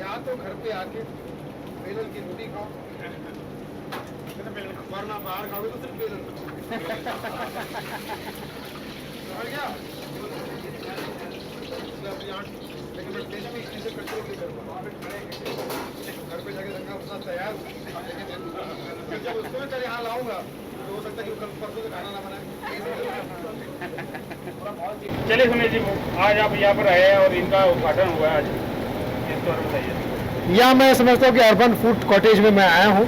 या तो घर पे आके बेलन की रोटी खाओ, वरना बाहर खाओगे तो सिर्फ बेलन समझ गया। लेकिन मैं टेस्ट भी इसी से कंट्रोल नहीं कर पाऊँ। घर पे जाके रंगा अपना तैयार, लेकिन जब उसको मैं यहाँ लाऊंगा तो हो सकता है कि कल परसों से खाना ना बनाए। चलिए सुनील जी, आज आप यहाँ पर आए और इनका उद्घाटन हुआ है आज, इसके बारे में बताइए। यहाँ मैं समझता हूँ कि अर्बन फूड कॉटेज में मैं आया हूँ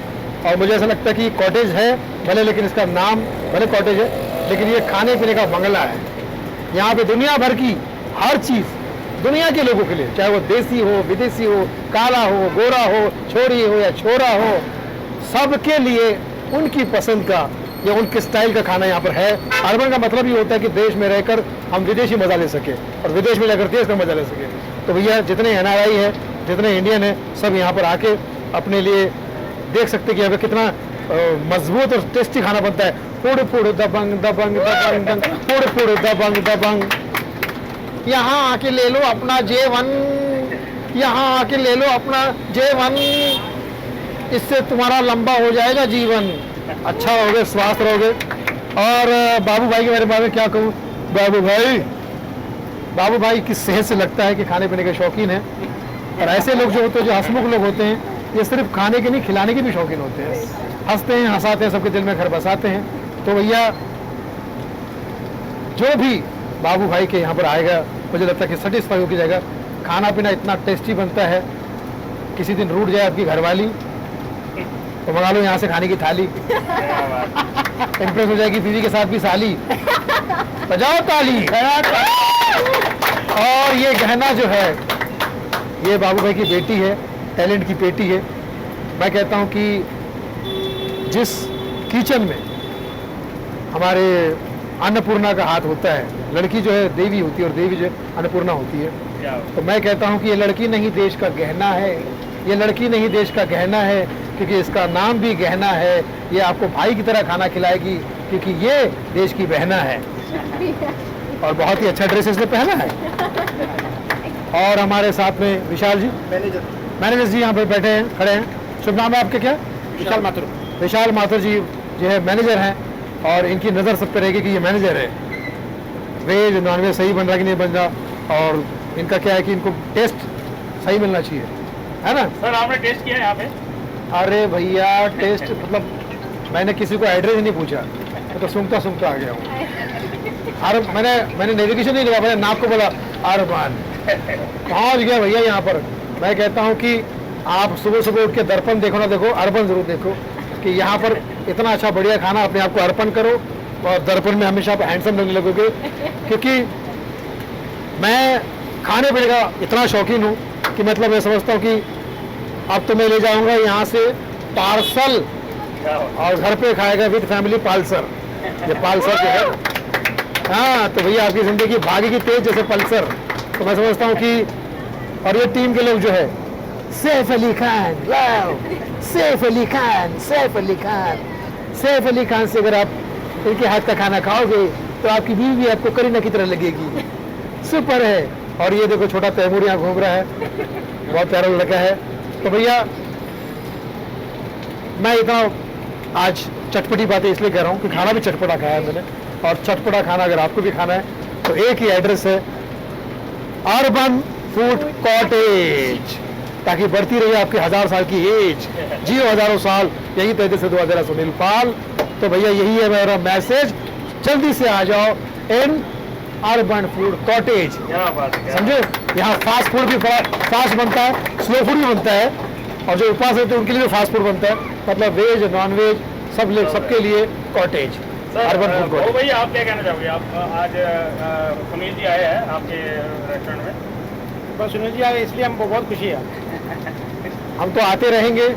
और मुझे ऐसा लगता है कि कॉटेज है भले, लेकिन इसका नाम भले कॉटेज है, लेकिन ये खाने पीने का बंगला है। यहाँ पे दुनिया भर की हर चीज़ दुनिया के लोगों के लिए, चाहे वो देसी हो, विदेशी हो, काला हो, गोरा हो, छोरी हो या छोरा हो, सबके लिए उनकी पसंद का या उनके स्टाइल का खाना यहाँ पर है। अर्बन का मतलब ये होता है कि देश में रहकर हम विदेशी मजा ले सके और विदेश में जाकर देश का मजा ले सके। तो भैया जितने NRI है, जितने इंडियन है, सब यहाँ पर आके अपने लिए देख सकते हैं कि यहाँ पे कितना मजबूत और टेस्टी खाना बनता है। फुड़ फुड़ दबंग दबंग दबंग दबंग, फुड़ फुड़ दबंग दबंग। यहाँ आके ले लो अपना J1, यहाँ आके ले लो अपना J1, इससे तुम्हारा लंबा हो जाएगा जीवन, अच्छा रहोगे, स्वस्थ रहोगे। और बाबू भाई के बारे में क्या कहूँ, बाबू भाई की सेहत से लगता है कि खाने पीने के शौकीन हैं। और ऐसे लोग जो होते हैं, जो हंसमुख लोग होते हैं, ये सिर्फ खाने के नहीं खिलाने के भी शौकीन होते हैं। हंसते हैं, हंसाते हैं, सबके दिल में घर बसाते हैं। तो भैया जो भी बाबू भाई के यहाँ पर आएगा, मुझे लगता है कि सेटिस्फाई होकर जाएगा। खाना पीना इतना टेस्टी बनता है, किसी दिन रूठ जाए आपकी घरवाली तो मंगा लो यहाँ से खाने की थाली, इम्प्रेस हो जाएगी बीवी के साथ भी साली, बजाओ ताली। और ये गहना जो है, ये बाबू भाई की बेटी है, टैलेंट की पेटी है। मैं कहता हूँ कि जिस किचन में हमारे अन्नपूर्णा का हाथ होता है, लड़की जो है देवी होती है और देवी जो है अन्नपूर्णा होती है, तो मैं कहता हूँ कि ये लड़की नहीं देश का गहना है, ये लड़की नहीं देश का गहना है, क्योंकि इसका नाम भी गहना है। ये आपको भाई की तरह खाना खिलाएगी, क्योंकि ये देश की बहना है। और बहुत ही अच्छा ड्रेस इसने पहना है। और हमारे साथ में विशाल जी, मैनेजर जी यहाँ पे बैठे हैं, खड़े हैं। शुभ नाम है आपके क्या? विशाल माथुर। विशाल माथुर जी जो है मैनेजर हैं, और इनकी नज़र सब पे रहेगी कि ये मैनेजर है। वेज नॉनवेज सही बन रहा कि नहीं बन रहा, और इनका क्या है कि इनको टेस्ट सही मिलना चाहिए, है ना सर? आपने टेस्ट किया है यहाँ पे? अरे भैया टेस्ट मतलब मैंने किसी को एड्रेस ही नहीं पूछा, मैं तो सूंघता सूंघता आ गया हूँ। और मैंने नेविगेशन नहीं लगा, मैंने नाप को बोला अरबान पहुँच गया भैया यहाँ पर। मैं कहता हूँ कि आप सुबह सुबह उठ के दर्पण देखो ना देखो, अर्बन जरूर देखो, कि यहाँ पर इतना अच्छा बढ़िया खाना अपने आप को अर्पण करो और दर्पण में हमेशा आप हैंडसम लगने लगोगे। क्योंकि मैं खाने पीने का इतना शौकीन हूँ कि मतलब मैं समझता हूँ कि अब तो मैं ले जाऊंगा यहाँ से पार्सल और घर पे खाएगा विद फैमिली पाल्सर। ये पाल्सर जो है, हाँ, तो भैया आपकी जिंदगी भागेगी तेज जैसे पल्सर। तो मैं समझता हूँ कि और ये टीम के लोग जो है, सैफ अली खान, वाओ, सैफ अली खान, सैफ अली खान, सैफ अली खान से अगर आप इनके हाथ का खाना खाओगे तो आपकी बीवी भी आपको करीना की तरह लगेगी। सुपर है। और ये देखो छोटा तैमूर यहाँ घूम रहा है, बहुत प्यारा लड़का है। तो भैया मैं इतना आज चटपटी बातें इसलिए कह रहा हूँ कि खाना भी चटपटा खाया है मैंने, और चटपटा खाना अगर आपको भी खाना है तो एक ही एड्रेस है, अर्बन फूड कॉटेज, ताकि बढ़ती रहे आपकी 1000 साल की एज, जियो हजारों साल। यही तहते से दुआ जरा सुनील पाल। तो भैया यही है मेरा मैसेज, जल्दी से आ जाओ इन अर्बन फूड कॉटेज, समझे। यहाँ फास्ट फूड भी फास्ट बनता है, स्लो फूड भी बनता है, और जो उपवास होते हैं उनके लिए फास्ट फूड बनता है, मतलब वेज नॉन वेज सबके लिए कॉटेज, अर्बन फूड कॉटेज। भैया आप क्या कहना चाहोगे? आप आज सुनील जी आए हैं आपके रेस्टोरेंट में? बस सुनील जी आए इसलिए हमको बहुत खुशी है। हम तो आते रहेंगे,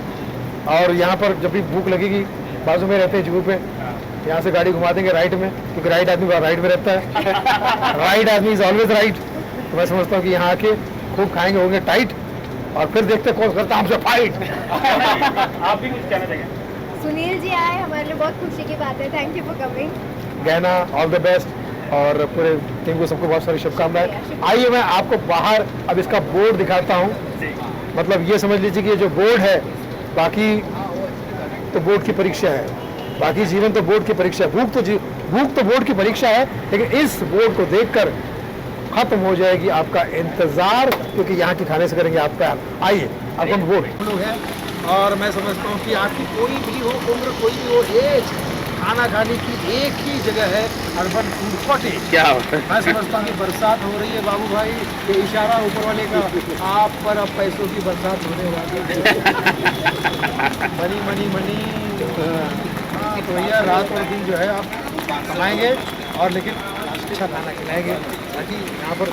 और यहाँ पर जब भी भूख लगेगी बाजू में रहते हैं जुहू पे, यहाँ से गाड़ी घुमा देंगे राइट में, क्योंकि राइट आदमी राइट में रहता है। राइट आदमी इज ऑलवेज राइट। तो मैं समझता हूँ कि यहाँ आके खूब खाएंगे, होंगे टाइट, और फिर देखते कौन करता हमसे फाइट। आप भी कुछ कहना चाहेंगे? सुनील जी आए हमारे लिए बहुत खुशी की बात है। Thank you for coming. गहना ऑल द बेस्ट, और पूरे टीम को सबको बहुत सारी शुभकामनाएं। आइए मैं आपको बाहर अब इसका बोर्ड दिखाता हूँ। मतलब ये समझ लीजिए कि ये जो बोर्ड है, बाकी तो बोर्ड की परीक्षा है, बाकी जीवन तो बोर्ड की परीक्षा है, भूख तो बोर्ड की परीक्षा है, लेकिन इस बोर्ड को देखकर खत्म हो जाएगी आपका इंतजार, क्योंकि यहाँ के खाने से करेंगे आप प्यार। आइए आपको बोर्ड लोग हैं, और मैं समझता हूँ कि आपकी कोई भी हो उम्र, कोई भी हो एज, खाना खाने की एक ही जगह है, अर्बन फूड कॉटेज। क्या होता है? मैं समझता हूँ कि बरसात हो रही है बाबू भाई, ये इशारा ऊपर वाले का, आप पर अब पैसों की बरसात होने वाली है। Money money money. हाँ तो भैया रात और दिन जो है आप कमाएंगे, और लेकिन अच्छा खाना खिलाएंगे, ताकि यहाँ पर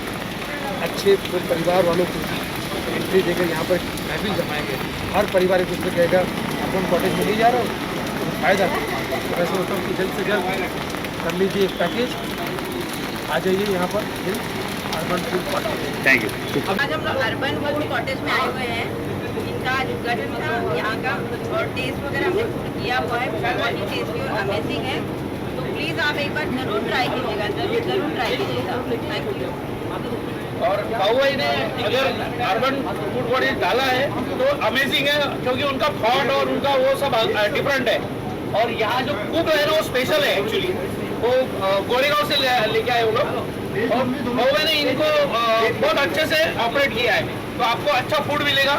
अच्छे परिवार वालों को एंट्री देकर यहाँ पर महफिल जमाएंगे। हर परिवार एक दूसरे कहेगा अपन कॉटेज में नहीं जा रहा हूँ, फायदा। तो मैं सोचता हूँ कि जल्द से जल्द कर लीजिए एक पैकेज, आ जाइए यहाँ पर urban food cottage. Thank you. आज हम लोग अर्बन फूड कॉटेज में आए हुए हैं। इनका आज उद्घाटन था यहाँ का, और टेस्ट वगैरह हमने खुद किया हुआ है, बहुत ही टेस्टी और अमेजिंग है। तो प्लीज़ आप एक बार जरूर ट्राई कीजिएगा, जरूर ट्राई कीजिएगा। Thank you. और बाबू भाई ने अगर अर्बन फूड कॉटेज डाला है तो अमेजिंग है, क्योंकि उनका थॉट और उनका वो सब डिफरेंट है। और यहाँ जो कुक है ना वो स्पेशल है एक्चुअली, वो गोरेगांव से लेके आए वो लोग, और बाबू ने इनको बहुत अच्छे से ऑपरेट किया है। तो आपको अच्छा फूड मिलेगा,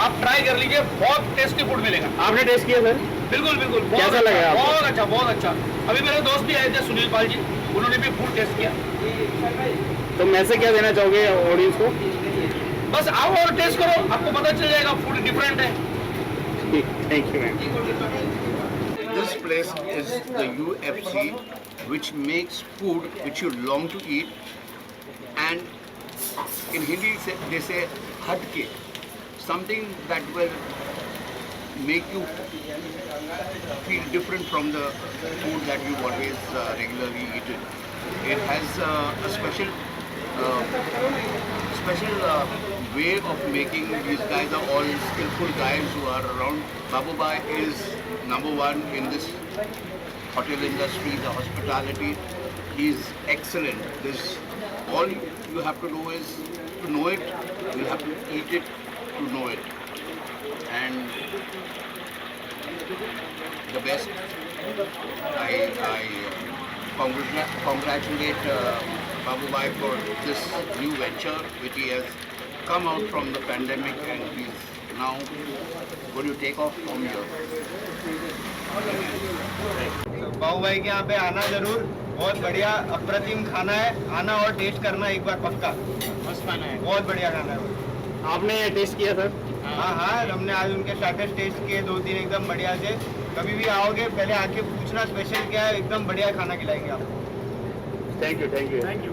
आप ट्राई कर लीजिए, बहुत टेस्टी फूड मिलेगा। आपने टेस्ट किया सर? बिल्कुल बिल्कुल। कैसा लगा आपको? बहुत अच्छा, बहुत अच्छा। अभी मेरे दोस्त भी आए थे, सुनील पाल जी, उन्होंने भी फूड टेस्ट किया। तो मैसेज क्या देना चाहोगे ऑडियंस को? बस आओ और टेस्ट करो, आपको पता चल जाएगा फूड डिफरेंट है। Thank you ma'am. This place is the UFC, which makes food which you long to eat, and in Hindi they say hatke, something that will make you feel different from the food that you always regularly eat it. It has a special way of making. These guys are all skillful guys who are around. Babu Bhai is number one in this hotel industry, the hospitality. He's excellent. This all you have to do is to know it. You have to eat it to know it. And the best. I congratulate Babu Bhai for this new venture which he has come out from the pandemic, and he's now going to take off from here. बाबू भाई के यहाँ पे आना जरूर, बहुत बढ़िया अप्रतिम खाना है, आना और टेस्ट करना एक बार पक्का। मस्त खाना है, बहुत बढ़िया खाना है। आपने टेस्ट किया सर? हाँ हाँ, हमने आज उनके स्टार्टर्स टेस्ट किए, 2-3 एकदम बढ़िया से। कभी भी आओगे पहले आके पूछना स्पेशल क्या है, एकदम बढ़िया खाना खिलाएंगे आपको। Thank you.